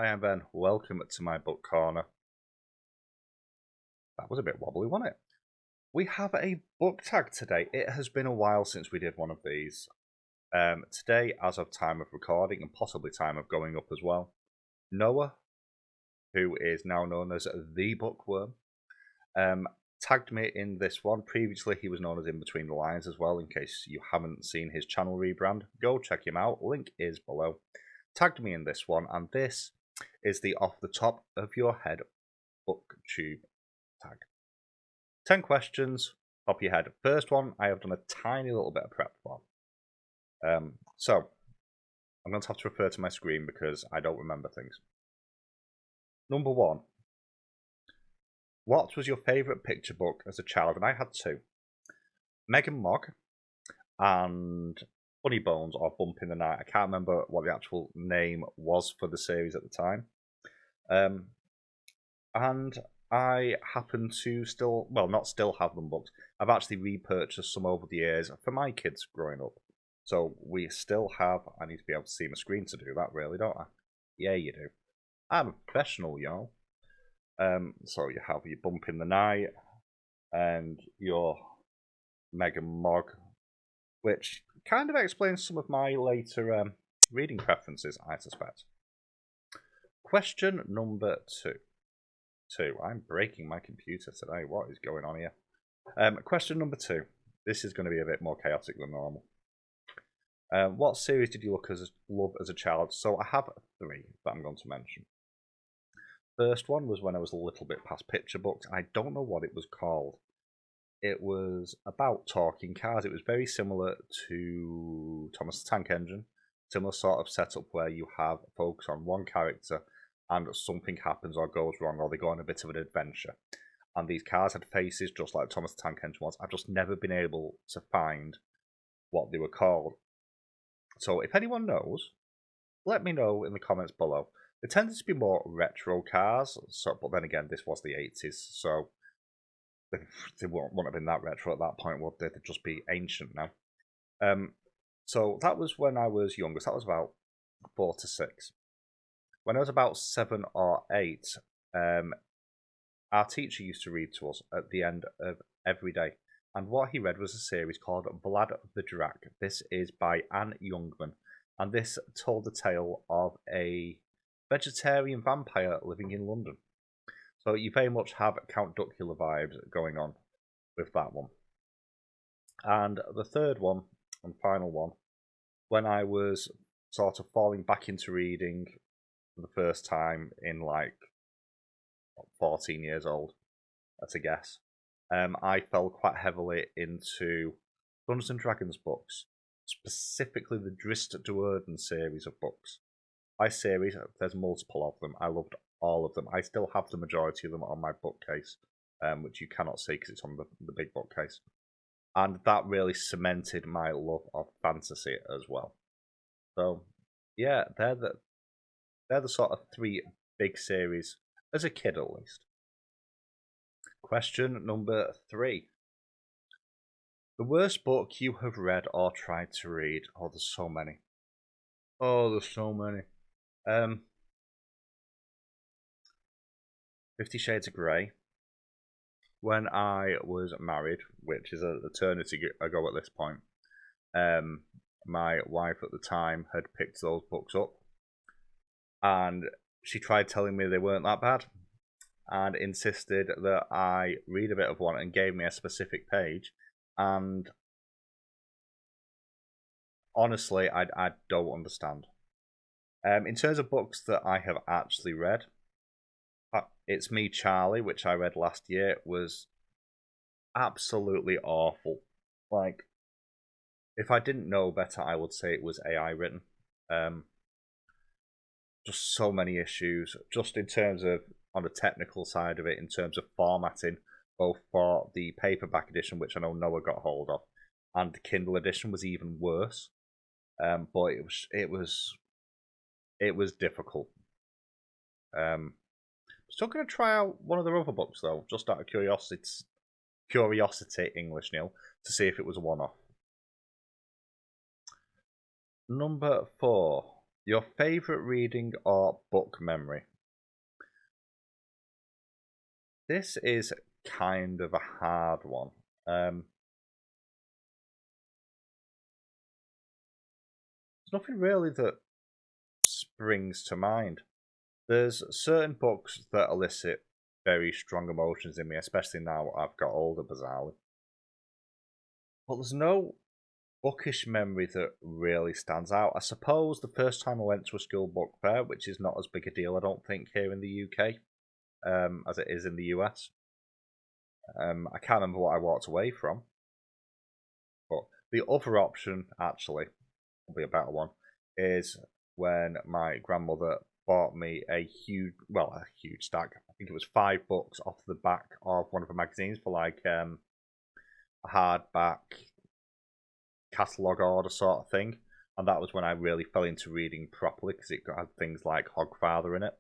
I am Ben. Welcome to my book corner. That was a bit wobbly, wasn't it? We have a book tag today. It has been a while since we did one of these. Today, as of time of recording and possibly time of going up as well, Noah, who is now known as the Bookworm, tagged me in this one. Previously, he was known as In Between the Lines as well. In case you haven't seen his channel rebrand, go check him out. Link is below. Tagged me in this one, and this is the off the top of your head booktube tag. 10 questions, top of your head. First one, I have done a tiny little bit of prep for. So, I'm going to have to refer to my screen because I don't remember things. Number 1. What was your favourite picture book as a child? And I had 2. Meg and Mog and Funny Bones or Bump in the Night. I can't remember what the actual name was for the series at the time. And I happen to not still have them booked. I've actually repurchased some over the years for my kids growing up. So we still have, I need to be able to see my screen to do that really, don't I? Yeah, you do. I'm a professional, y'all. So you have your Bump in the Night and your Meg and Mog, which kind of explains some of my later reading preferences, I suspect. Question number 2. I'm breaking my computer today. What is going on here? Question number 2. This is going to be a bit more chaotic than normal. What series did you love as a child? So I have 3 that I'm going to mention. First one was when I was a little bit past picture books. I don't know what it was called. It was about talking cars. It was very similar to Thomas the Tank Engine. Similar sort of setup where you have focus on one character and something happens or goes wrong or they go on a bit of an adventure. And these cars had faces just like Thomas the Tank Engine was. I've just never been able to find what they were called. So if anyone knows, let me know in the comments below. They tended to be more retro cars, but then again, this was the 80s, so they wouldn't have been that retro at that point, would they? They'd just be ancient now. So that was when I was youngest. That was about 4 to 6. When I was about 7 or 8, our teacher used to read to us at the end of every day. And what he read was a series called Vlad the Drac. This is by Anne Youngman. And this told the tale of a vegetarian vampire living in London. So you very much have Count Duckula vibes going on with that one. And the third one, and final one, when I was sort of falling back into reading for the first time in like 14 years old, that's a guess. I fell quite heavily into Dungeons and Dragons books, specifically the Drizzt Do'Urden series of books. By series, there's multiple of them. I loved all of them. I still have the majority of them on my bookcase, which you cannot see because it's on the big bookcase. And that really cemented my love of fantasy as well. So, yeah, they're the sort of 3 big series, as a kid at least. Question number 3. The worst book you have read or tried to read? Oh, there's so many. Oh, there's so many. 50 Shades of Grey. When I was married, which is an eternity ago at this point, my wife at the time had picked those books up and she tried telling me they weren't that bad and insisted that I read a bit of one and gave me a specific page. And honestly, I don't understand. In terms of books that I have actually read, It's Me, Charlie, which I read last year, was absolutely awful. Like, if I didn't know better, I would say it was AI written. Just so many issues, just in terms of, on the technical side of it, in terms of formatting, both for the paperback edition, which I know Noah got hold of, and the Kindle edition was even worse. But it was difficult. Still going to try out one of their other books though, just out of curiosity, English Neil, to see if it was a one-off. Number 4. Your favourite reading or book memory? This is kind of a hard one. There's nothing really that springs to mind. There's certain books that elicit very strong emotions in me, especially now I've got older, bizarrely. But there's no bookish memory that really stands out. I suppose the first time I went to a school book fair, which is not as big a deal, I don't think, here in the UK, as it is in the US. I can't remember what I walked away from, but the other option, actually, will be a better one, is when my grandmother bought me a huge stack. I think it was 5 books off the back of one of the magazines for like a hardback catalogue order sort of thing. And that was when I really fell into reading properly, because it had things like Hogfather in it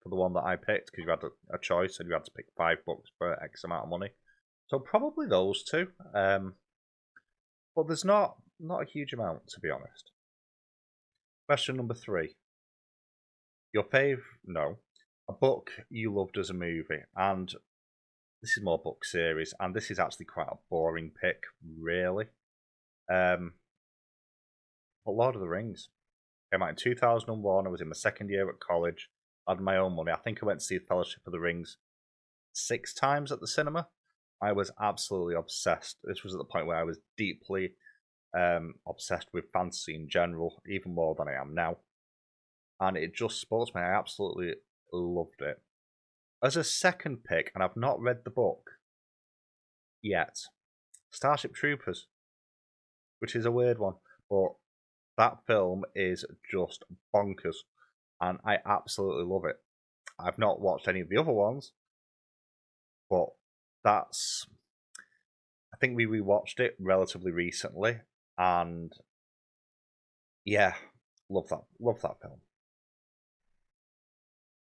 for the one that I picked, because you had a choice and you had to pick 5 books for X amount of money. So probably those two. But there's not a huge amount, to be honest. Question number 3. Your a book you loved as a movie. And this is more book series, and this is actually quite a boring pick, really. But Lord of the Rings came out in 2001. I was in my second year at college. I had my own money. I think I went to see Fellowship of the Rings 6 times at the cinema. I was absolutely obsessed. This was at the point where I was deeply obsessed with fantasy in general, even more than I am now. And it just spoke to me. I absolutely loved it. As a second pick, and I've not read the book yet, Starship Troopers, which is a weird one, but that film is just bonkers, and I absolutely love it. I've not watched any of the other ones, but I think we rewatched it relatively recently, and yeah, love that film.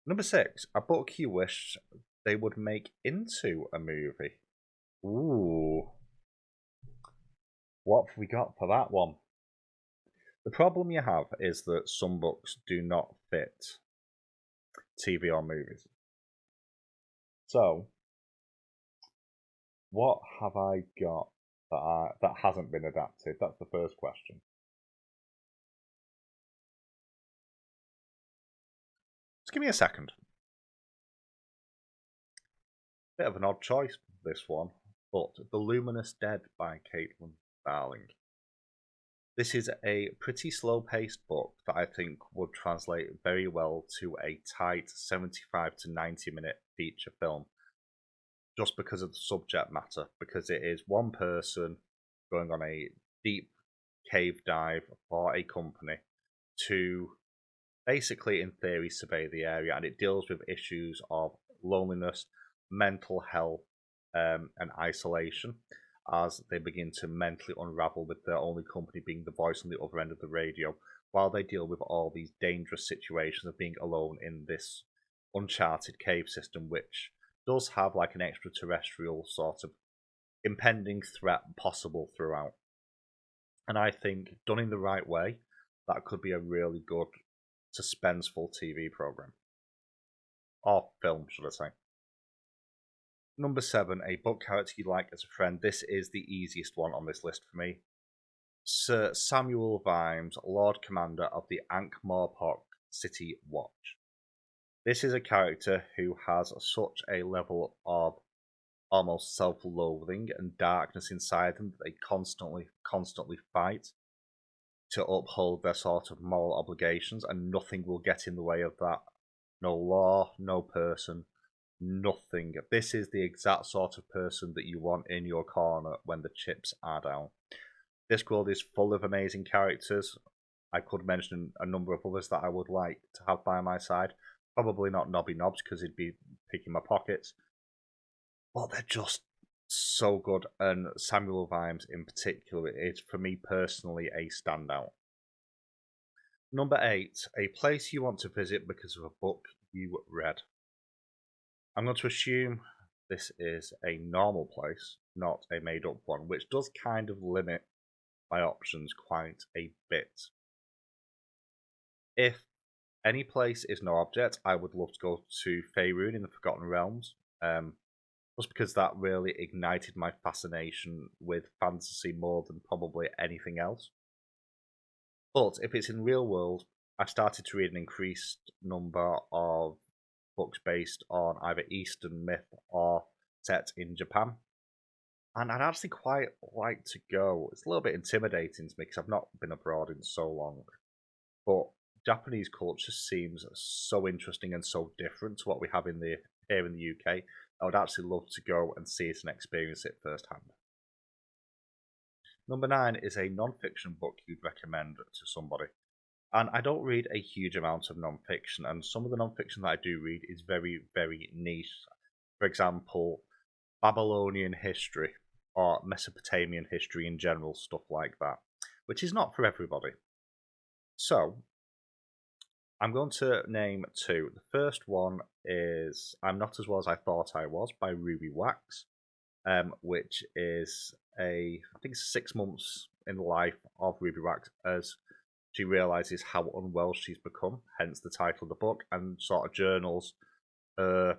Number 6, a book you wish they would make into a movie. Ooh. What have we got for that one? The problem you have is that some books do not fit TV or movies. So, what have I got that hasn't been adapted? That's the first question. Just give me a second. Bit of an odd choice, this one, but The Luminous Dead by Caitlin Starling. This is a pretty slow-paced book that I think would translate very well to a tight 75 to 90-minute feature film, just because of the subject matter, because it is one person going on a deep cave dive for a company to basically, in theory, survey the area, and it deals with issues of loneliness, mental health, and isolation as they begin to mentally unravel, with their only company being the voice on the other end of the radio, while they deal with all these dangerous situations of being alone in this uncharted cave system, which does have like an extraterrestrial sort of impending threat possible throughout. And I think, done in the right way, that could be a really good suspenseful TV program. Or film, should I say. Number 7, a book character you like as a friend. This is the easiest one on this list for me. Sir Samuel Vimes, Lord Commander of the Ankh-Morpork City Watch. This is a character who has such a level of almost self-loathing and darkness inside them that they constantly fight to uphold their sort of moral obligations, and nothing will get in the way of that. No law, no person, nothing. This is the exact sort of person that you want in your corner when the chips are down. This world is full of amazing characters. I could mention a number of others that I would like to have by my side. Probably not Nobby Knobs, because he'd be picking my pockets. But they're just so good, and Samuel Vimes in particular is, for me personally, a standout. Number 8, a place you want to visit because of a book you read. I'm going to assume this is a normal place, not a made-up one, which does kind of limit my options quite a bit. If any place is no object, I would love to go to Faerun in the Forgotten Realms. Just because that really ignited my fascination with fantasy more than probably anything else. But if it's in real world, I've started to read an increased number of books based on either Eastern myth or set in Japan. And I'd actually quite like to go. It's a little bit intimidating to me because I've not been abroad in so long. But Japanese culture seems so interesting and so different to what we have here in the UK. I would actually love to go and see it and experience it firsthand. Number 9 is a non-fiction book you'd recommend to somebody. And I don't read a huge amount of non-fiction, and some of the non-fiction that I do read is very, very niche. For example, Babylonian history or Mesopotamian history in general, stuff like that, which is not for everybody. So, I'm going to name 2. The first one is I'm Not As Well As I Thought I Was by Ruby Wax, which is I think 6 months in the life of Ruby Wax as she realizes how unwell she's become, hence the title of the book, and sort of journals her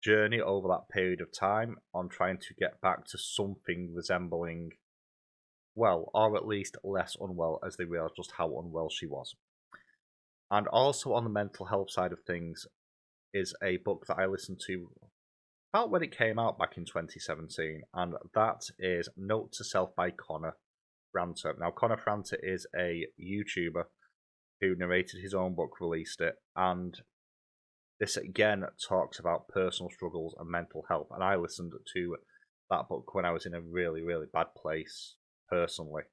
journey over that period of time on trying to get back to something resembling well, or at least less unwell as they realize just how unwell she was. And also on the mental health side of things is a book that I listened to about when it came out back in 2017, and that is Note to Self by Connor Franta. Now, Connor Franta is a YouTuber who narrated his own book, released it, and this again talks about personal struggles and mental health. And I listened to that book when I was in a really, really bad place personally,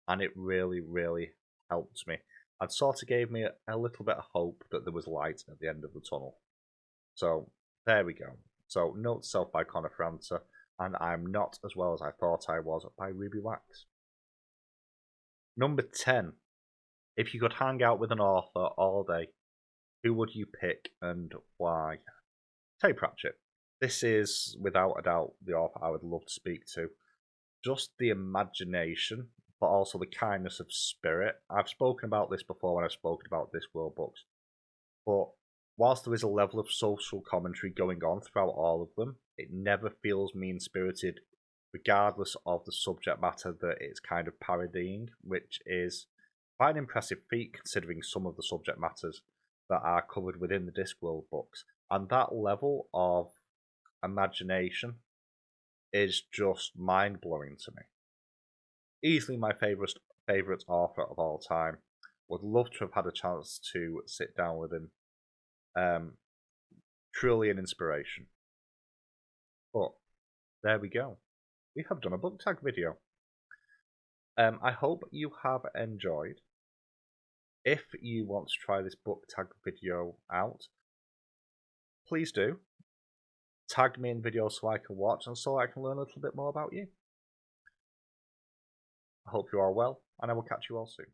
and it really, really helped me and sort of gave me a little bit of hope that there was light at the end of the tunnel. So there we go. So Note to Self by Connor Franta, and I'm Not As Well As I Thought I Was by Ruby Wax. Number 10. If you could hang out with an author all day, who would you pick and why? Terry Pratchett. This is, without a doubt, the author I would love to speak to. Just the imagination, but also the kindness of spirit. I've spoken about this before when I've spoken about Discworld books. But whilst there is a level of social commentary going on throughout all of them, it never feels mean-spirited, regardless of the subject matter that it's kind of parodying, which is quite an impressive feat considering some of the subject matters that are covered within the Discworld books. And that level of imagination is just mind-blowing to me. Easily my favourite author of all time. Would love to have had a chance to sit down with him. Truly an inspiration. But there we go. We have done a book tag video. I hope you have enjoyed. If you want to try this book tag video out, please do. Tag me in videos so I can watch and so I can learn a little bit more about you. I hope you are well, and I will catch you all soon.